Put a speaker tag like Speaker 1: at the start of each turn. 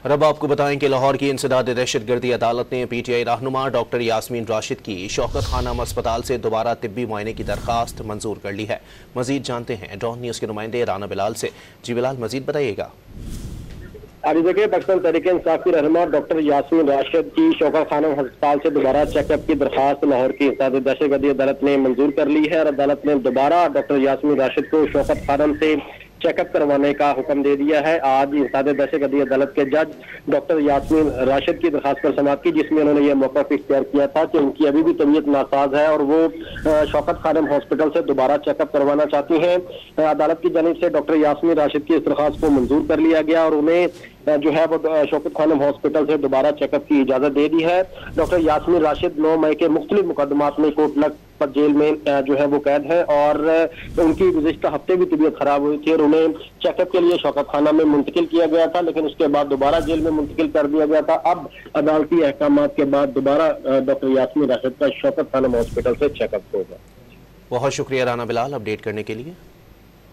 Speaker 1: और अब आपको बताएं कि लाहौर की इंसदाद दहशतगर्दी अदालत ने पीटीआई रहनुमा डॉक्टर यास्मीन राशिद की शौकत खानम अस्पताल से दोबारा तिब्बी मुआयने की दरखास्त मंजूर कर ली है। मजीद जानते हैं डॉन न्यूज़ के नुमाइंदे राना बिलाल से। जी बिलाल, मजीद बताइएगा।
Speaker 2: देखिए, पाकिस्तान तहरीक इंसाफ की रहनुमा डॉक्टर यास्मीन राशिद की शौकत खानम अस्पताल से दोबारा चेकअप की दरखास्त लाहौर की इंसदाद दहशतगर्दी अदालत ने मंजूर कर ली है और अदालत ने दोबारा डॉक्टर यास्मीन राशिद को शौकत खानम से चेकअप करवाने का हुक्म दे दिया है। आज इंसदाद दहशतगर्दी अदालत के जज डॉक्टर यास्मीन राशिद की दरखास्त पर समाअत की, जिसमें उन्होंने यह मौक़िफ़ इख्तियार किया था कि उनकी अभी भी तबीयत नासाज है और वो शौकत खानम हॉस्पिटल से दोबारा चेकअप करवाना चाहती हैं। अदालत की जानिब से डॉक्टर यास्मीन राशिद की इस दरखास्त को मंजूर कर लिया गया और उन्हें जो है वो शौकत खानम हॉस्पिटल से दोबारा चेकअप की इजाजत दे दी है। डॉक्टर यास्मीन राशिद 9 मई के मुख्तलिफ मुकदमात में कोट लखपत जेल में जो है वो कैद है और उनकी गुज़िश्ता हफ्ते भी तबीयत खराब हुई थी और उन्हें चेकअप के लिए शौकत खाना में मुंतकिल किया गया था, लेकिन उसके बाद दोबारा जेल में मुंतकिल कर दिया गया था। अब अदालती अहकामात के बाद दोबारा डॉक्टर यास्मीन राशिद का शौकत खानम हॉस्पिटल से चेकअप होगा।
Speaker 1: बहुत शुक्रिया राना बिलाल अपडेट करने के लिए।